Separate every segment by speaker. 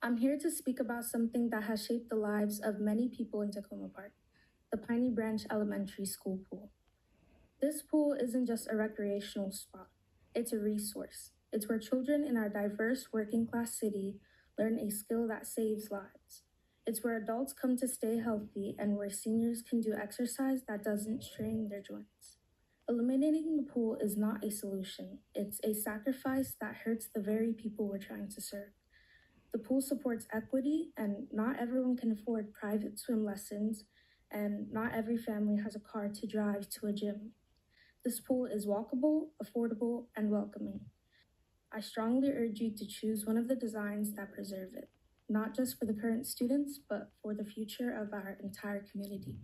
Speaker 1: I'm here to speak about something that has shaped the lives of many people in Takoma Park, the Piney Branch Elementary School pool. This pool isn't just a recreational spot, it's a resource. It's where children in our diverse working class city learn a skill that saves lives. It's where adults come to stay healthy and where seniors can do exercise that doesn't strain their joints. Eliminating the pool is not a solution, it's a sacrifice that hurts the very people we're trying to serve. The pool supports equity, and not everyone can afford private swim lessons, and not every family has a car to drive to a gym. This pool is walkable, affordable, and welcoming. I strongly urge you to choose one of the designs that preserve it, not just for the current students, but for the future of our entire community.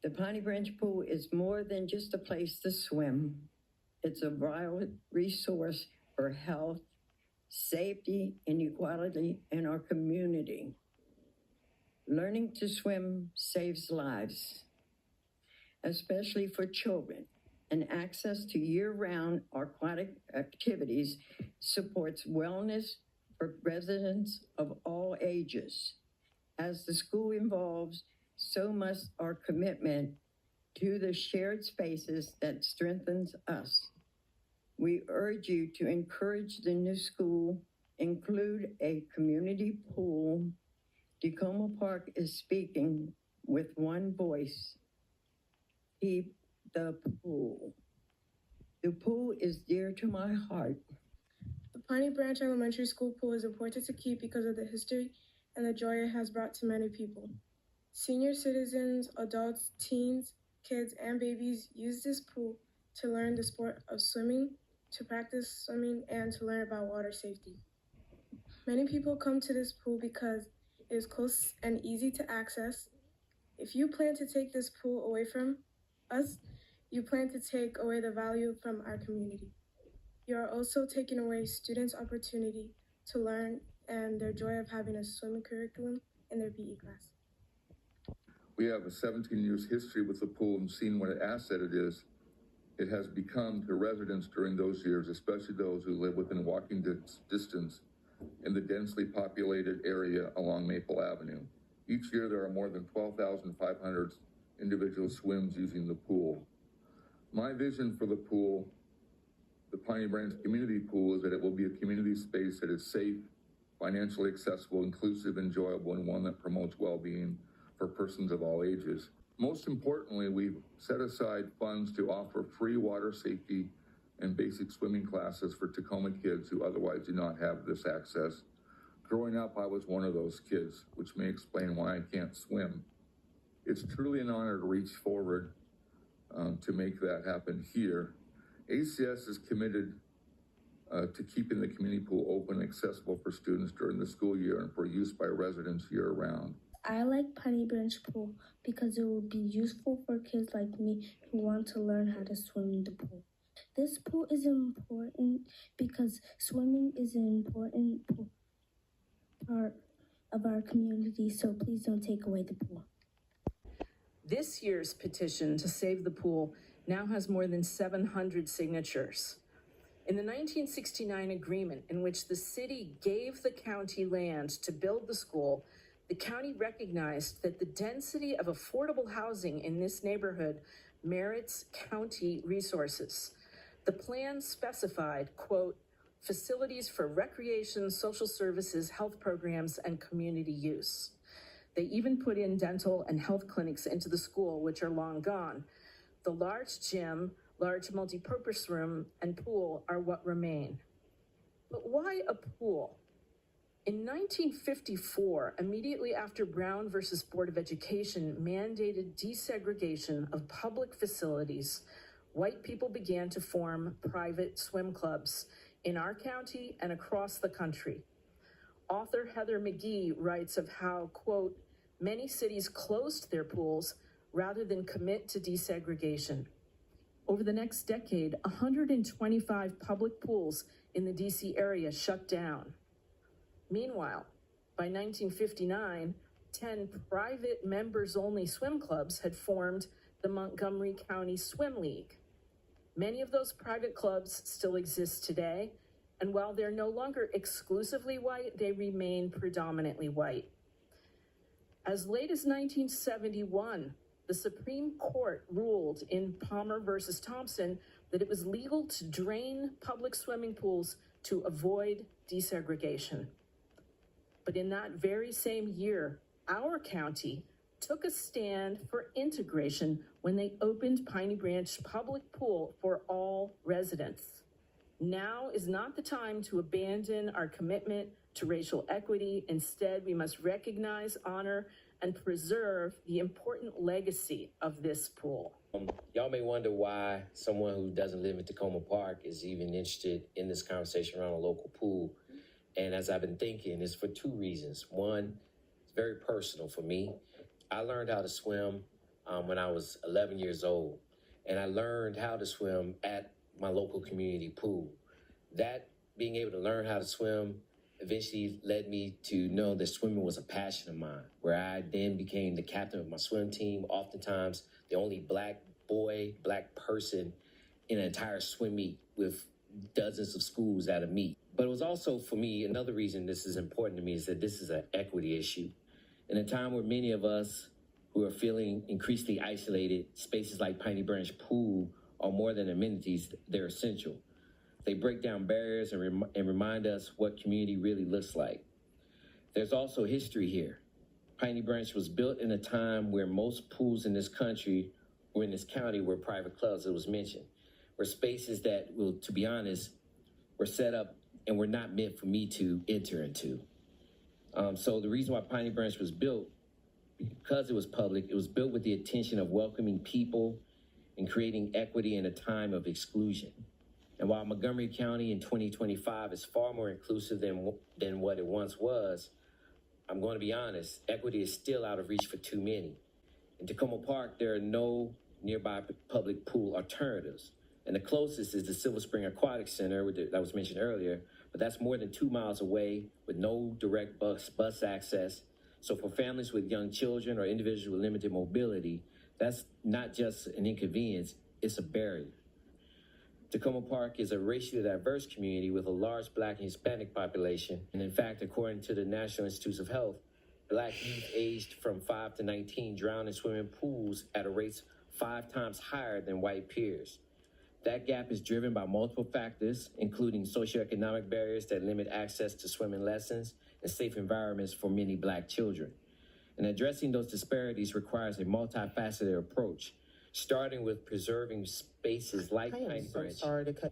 Speaker 2: The Piney Branch Pool is more than just a place to swim. It's a vital resource for health, safety, and equality in our community. Learning to swim saves lives, especially for children, and access to year-round aquatic activities supports wellness for residents of all ages. As the school evolves, so must our commitment to the shared spaces that strengthens us. We urge you to encourage the new school, include a community pool. Takoma Park is speaking with one voice. Keep the pool. The pool is dear to my heart.
Speaker 3: The Piney Branch Elementary School pool is important to keep because of the history and the joy it has brought to many people. Senior citizens, adults, teens, kids, and babies use this pool to learn the sport of swimming, to practice swimming, and to learn about water safety. Many people come to this pool because it is close and easy to access. If you plan to take this pool away from us, you plan to take away the value from our community. You are also taking away students' opportunity to learn and their joy of having a swimming curriculum in their PE class.
Speaker 4: We have a 17 years history with the pool and seen what an asset it is. It has become to residents during those years, especially those who live within walking distance in the densely populated area along Maple Avenue. Each year there are more than 12,500 individual swims using the pool. My vision for the pool, the Piney Branch Community Pool, is that it will be a community space that is safe, financially accessible, inclusive, enjoyable, and one that promotes well-being for persons of all ages. Most importantly, we've set aside funds to offer free water safety and basic swimming classes for Takoma kids who otherwise do not have this access. Growing up, I was one of those kids, which may explain why I can't swim. It's truly an honor to reach forward to make that happen here. ACS is committed to keeping the community pool open and accessible for students during the school year and for use by residents year-round.
Speaker 1: I like Piney Branch Pool because it will be useful for kids like me who want to learn how to swim in the pool. This pool is important because swimming is an important part of our community, so please don't take away the pool.
Speaker 5: This year's petition to save the pool now has more than 700 signatures. In the 1969 agreement, in which the city gave the county land to build the school, the county recognized that the density of affordable housing in this neighborhood merits county resources. The plan specified, quote, facilities for recreation, social services, health programs, and community use. They even put in dental and health clinics into the school, which are long gone. The large gym, large multipurpose room, and pool are what remain. But why a pool? In 1954, immediately after Brown versus Board of Education mandated desegregation of public facilities, white people began to form private swim clubs in our county and across the country. Author Heather McGee writes of how, quote, many cities closed their pools rather than commit to desegregation. Over the next decade, 125 public pools in the DC area shut down. Meanwhile, by 1959, 10 private members-only swim clubs had formed the Montgomery County Swim League. Many of those private clubs still exist today, And while they're no longer exclusively white, they remain predominantly white. As late as 1971, the Supreme Court ruled in Palmer versus Thompson that it was legal to drain public swimming pools to avoid desegregation. But in that very same year, our county took a stand for integration when they opened Piney Branch Public Pool for all residents. Now is not the time to abandon our commitment to racial equity. Instead, we must recognize, honor, and preserve the important legacy of this pool.
Speaker 6: Y'all may wonder why someone who doesn't live in Takoma Park is even interested in this conversation around a local pool. And as I've been thinking, it's for two reasons. One, it's very personal for me. I learned how to swim when I was 11 years old, and I learned how to swim at my local community pool. That being able to learn how to swim eventually led me to know that swimming was a passion of mine, where I then became the captain of my swim team, oftentimes the only black boy, black person in an entire swim meet with dozens of schools at a meet. But it was also, for me, another reason this is important to me is that this is an equity issue. In a time where many of us who are feeling increasingly isolated, spaces like Piney Branch Pool are more than amenities, they're essential. They break down barriers and remind us what community really looks like. There's also history here. Piney Branch was built in a time where most pools in this country or in this county were private clubs, as was mentioned, were spaces that, well, to be honest, were set up and were not meant for me to enter into. So the reason why Piney Branch was built, because it was public, it was built with the intention of welcoming people and creating equity in a time of exclusion. And while Montgomery County in 2025 is far more inclusive than what it once was, I'm going to be honest, equity is still out of reach for too many. In Takoma Park, there are no nearby public pool alternatives. And the closest is the Silver Spring Aquatic Center that was mentioned earlier, but that's more than 2 miles away with no direct bus access. So for families with young children or individuals with limited mobility, that's not just an inconvenience, it's a barrier. Takoma Park is a racially diverse community with a large Black and Hispanic population. And in fact, according to the National Institutes of Health, Black youth aged from 5 to 19 drown in swimming pools at a rate 5 times higher than white peers. That gap is driven by multiple factors, including socioeconomic barriers that limit access to swimming lessons and safe environments for many Black children. And addressing those disparities requires a multifaceted approach, starting with preserving spaces like Piney Branch.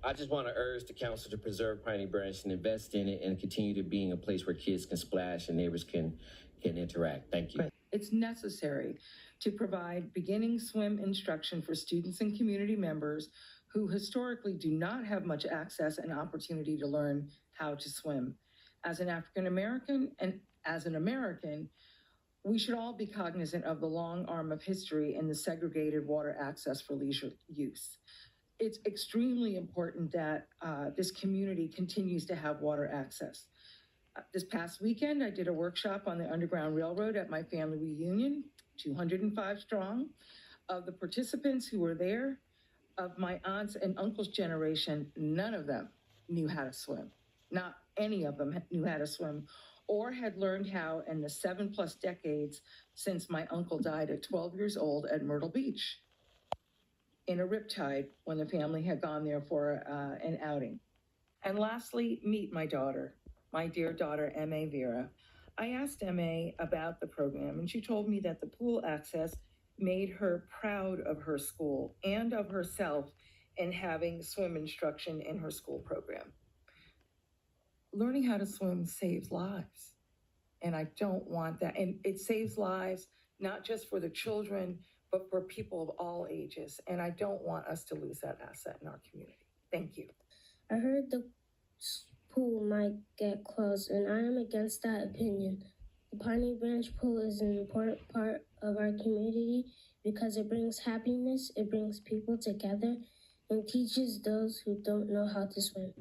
Speaker 6: I just want to urge the council to preserve Piney Branch and invest in it and continue to being a place where kids can splash and neighbors can interact. Thank you.
Speaker 7: It's necessary to provide beginning swim instruction for students and community members who historically do not have much access and opportunity to learn how to swim. As an African American and as an American, we should all be cognizant of the long arm of history in the segregated water access for leisure use. It's extremely important that this community continues to have water access. This past weekend, I did a workshop on the Underground Railroad at my family reunion, 205 strong. Of the participants who were there, of my aunts and uncles' generation, none of them knew how to swim. Not any of them knew how to swim or had learned how in the 7+ decades since my uncle died at 12 years old at Myrtle Beach in a riptide when the family had gone there for an outing. And lastly, meet my daughter, my dear daughter, M.A. Vera. I asked M.A. about the program, and she told me that the pool access made her proud of her school and of herself in having swim instruction in her school program. Learning how to swim saves lives, and I don't want that. And it saves lives, not just for the children, but for people of all ages. And I don't want us to lose that asset in our community. Thank you.
Speaker 1: I heard the pool might get closed, and I am against that opinion. The Piney Branch Pool is an important part of our community because it brings happiness, it brings people together, and teaches those who don't know how to swim.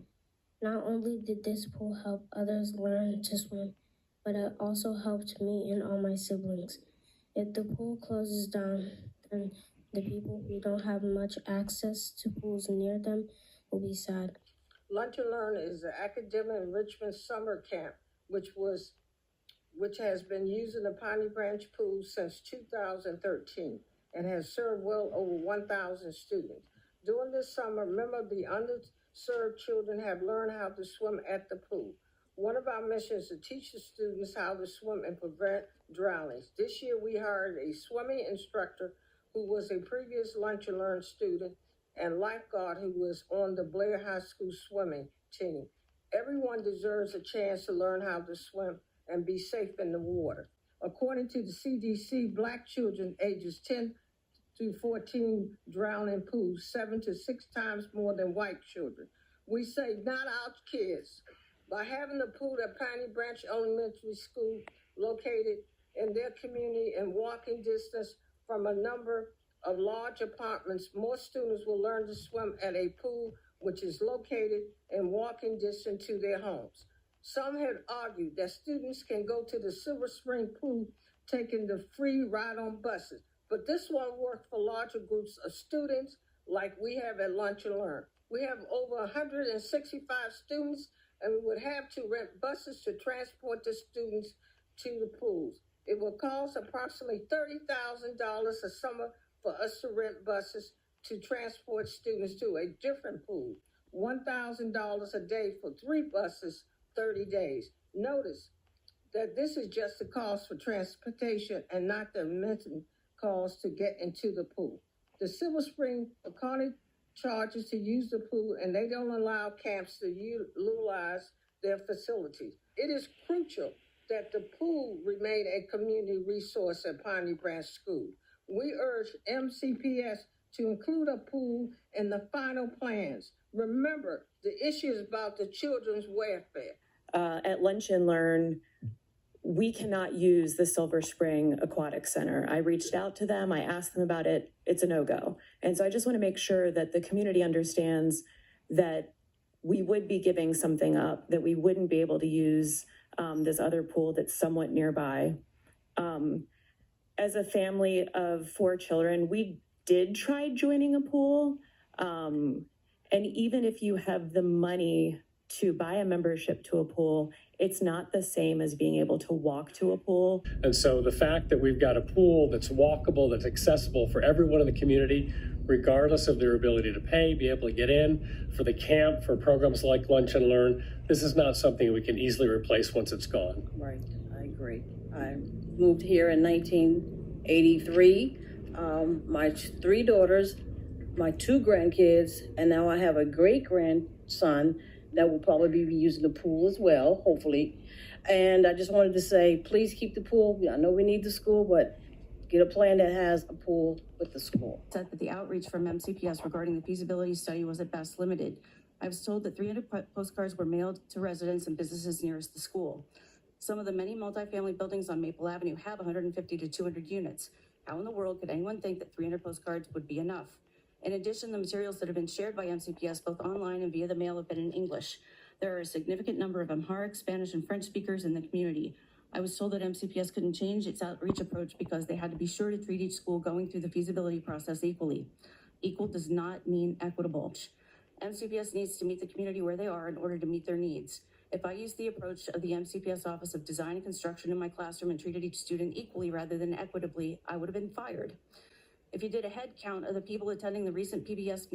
Speaker 1: Not only did this pool help others learn to swim, but it also helped me and all my siblings. If the pool closes down, then the people who don't have much access to pools near them will be sad.
Speaker 8: Lunch and Learn is an academic enrichment summer camp, which has been using the Piney Branch Pool since 2013 and has served well over 1,000 students. During this summer, many of the underserved children have learned how to swim at the pool. One of our missions is to teach the students how to swim and prevent drownings. This year, we hired a swimming instructor who was a previous Lunch and Learn student and lifeguard who was on the Blair High School swimming team. Everyone deserves a chance to learn how to swim and be safe in the water. According to the CDC, Black children ages 10 to 14 drown in pools 7 to 6 times more than white children. We say, not our kids. By having the pool at Piney Branch Elementary School located in their community and walking distance from a number of large apartments, more students will learn to swim at a pool which is located in walking distance to their homes. Some had argued that students can go to the Silver Spring Pool taking the free ride on buses, but this one worked for larger groups of students like we have at Lunch and Learn. We have over 165 students, and we would have to rent buses to transport the students to the pools. It will cost approximately $30,000 a summer for us to rent buses to transport students to a different pool, $1,000 a day for 3 buses, 30 days. Notice that this is just the cost for transportation and not the mental cost to get into the pool. The Silver Spring County charges to use the pool, and they don't allow camps to utilize their facilities. It is crucial that the pool remain a community resource at Piney Branch School. We urge MCPS to include a pool in the final plans. Remember, the issue is about the children's welfare.
Speaker 9: At Lunch and Learn, we cannot use the Silver Spring Aquatic Center. I reached out to them, I asked them about it, it's a no-go. And so I just want to make sure that the community understands that we would be giving something up, that we wouldn't be able to use this other pool that's somewhat nearby. As a family of 4 children, we did try joining a pool. And even if you have the money to buy a membership to a pool, it's not the same as being able to walk to a pool.
Speaker 10: And so the fact that we've got a pool that's walkable, that's accessible for everyone in the community, regardless of their ability to pay, be able to get in, for the camp, for programs like Lunch and Learn, this is not something we can easily replace once it's gone.
Speaker 11: Right, I agree. I moved here in 1983. My 3 daughters, my 2 grandkids, and now I have a great-grandson that will probably be using the pool as well, hopefully. And I just wanted to say, please keep the pool. I know we need the school, but get a plan that has a pool with the school.
Speaker 12: Said that the outreach from MCPS regarding the feasibility study was at best limited. I was told that 300 postcards were mailed to residents and businesses nearest the school. Some of the many multifamily buildings on Maple Avenue have 150 to 200 units. How in the world could anyone think that 300 postcards would be enough? In addition, the materials that have been shared by MCPS, both online and via the mail, have been in English. There are a significant number of Amharic, Spanish, and French speakers in the community. I was told that MCPS couldn't change its outreach approach because they had to be sure to treat each school going through the feasibility process equally. Equal does not mean equitable. MCPS needs to meet the community where they are in order to meet their needs. If I used the approach of the MCPS Office of Design and Construction in my classroom and treated each student equally rather than equitably, I would have been fired. If you did a head count of the people attending the recent PBS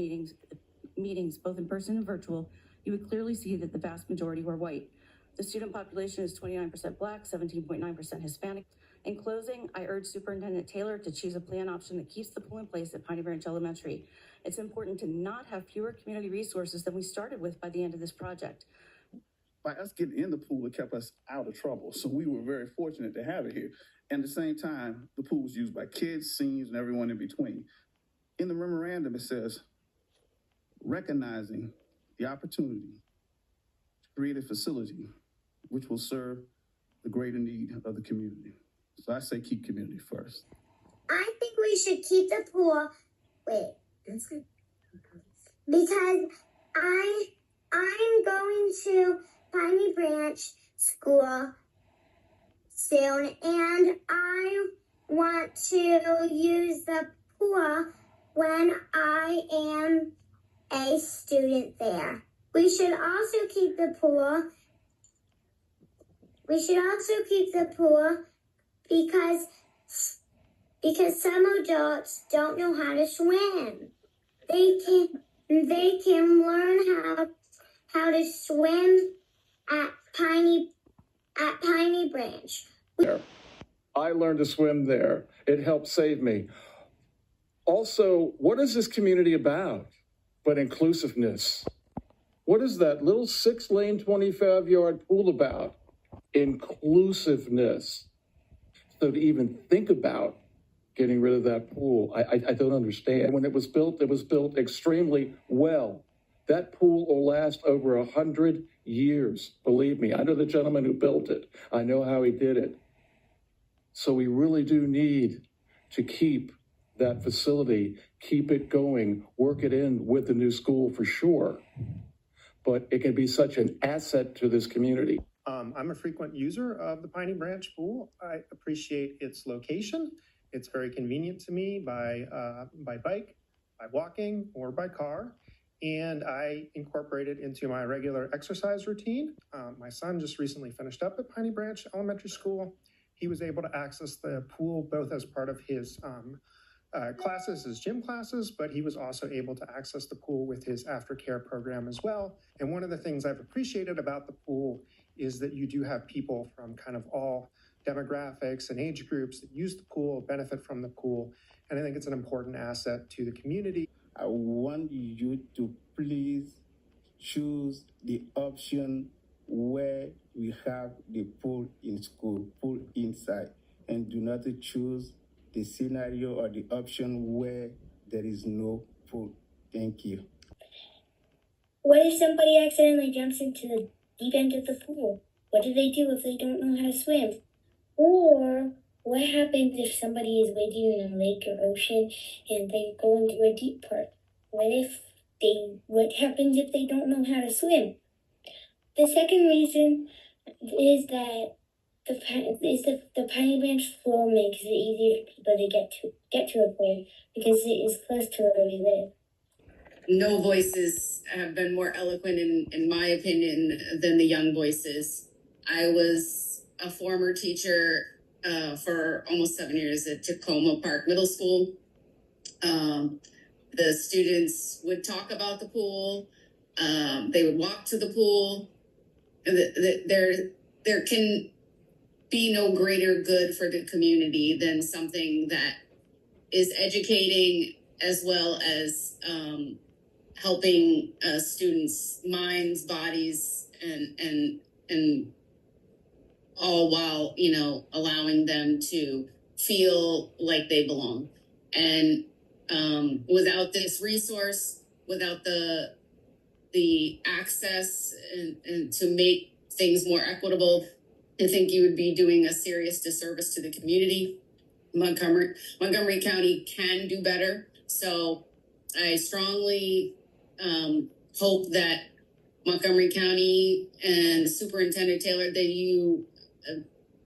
Speaker 12: meetings, both in person and virtual, you would clearly see that the vast majority were white. The student population is 29% Black, 17.9% Hispanic. In closing, I urge Superintendent Taylor to choose a plan option that keeps the pool in place at Piney Branch Elementary. It's important to not have fewer community resources than we started with by the end of this project.
Speaker 13: By us getting in the pool, it kept us out of trouble. So we were very fortunate to have it here. And at the same time, the pool was used by kids, seniors, and everyone in between. In the memorandum, it says, recognizing the opportunity to create a facility which will serve the greater need of the community. So I say keep community first.
Speaker 14: I think we should keep the pool. Wait. That's good. Because I'm going to Piney Branch School soon, and I want to use the pool when I am a student there. We should also keep the pool. Because some adults don't know how to swim. They can learn how to swim at Piney Branch.
Speaker 15: I learned to swim there. It helped save me. Also, what is this community about but inclusiveness? What is that little 6-lane, 25-yard pool about? Inclusiveness. So to even think about getting rid of that pool, I don't understand. When it was built extremely well. That pool will last over 100 years. Believe me, I know the gentleman who built it. I know how he did it. So we really do need to keep that facility, keep it going, work it in with the new school for sure. But it can be such an asset to this community.
Speaker 16: I'm a frequent user of the Piney Branch Pool. I appreciate its location. It's very convenient to me by bike, by walking, or by car. And I incorporate it into my regular exercise routine. My son just recently finished up at Piney Branch Elementary School. He was able to access the pool both as part of his classes, his gym classes, but he was also able to access the pool with his aftercare program as well. And one of the things I've appreciated about the pool is that you do have people from kind of all demographics and age groups that use the pool, benefit from the pool. And I think it's an important asset to the community.
Speaker 17: I want you to please choose the option where we have the pool in school, pool inside, and do not choose the scenario or the option where there is no pool. Thank you.
Speaker 14: What if somebody accidentally jumps into the deep end of the pool? What do they do if they don't know how to swim? Or what happens if somebody is wading in a lake or ocean and they go into a deep part? What happens if they don't know how to swim? The second reason is that the Piney Branch Pool makes it easier for people to get to a pool because it is close to where we live.
Speaker 18: No voices have been more eloquent, in my opinion, than the young voices. I was a former teacher for almost 7 years at Takoma Park Middle School. The students would talk about the pool. They would walk to the pool. There can be no greater good for the community than something that is educating as well as helping students' minds, bodies, and all while, allowing them to feel like they belong. And without this resource, without the access and to make things more equitable, I think you would be doing a serious disservice to the community. Montgomery County can do better. So I strongly hope that Montgomery County and Superintendent Taylor, that you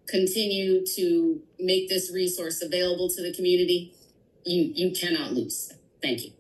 Speaker 18: continue to make this resource available to the community. You cannot lose. Thank you.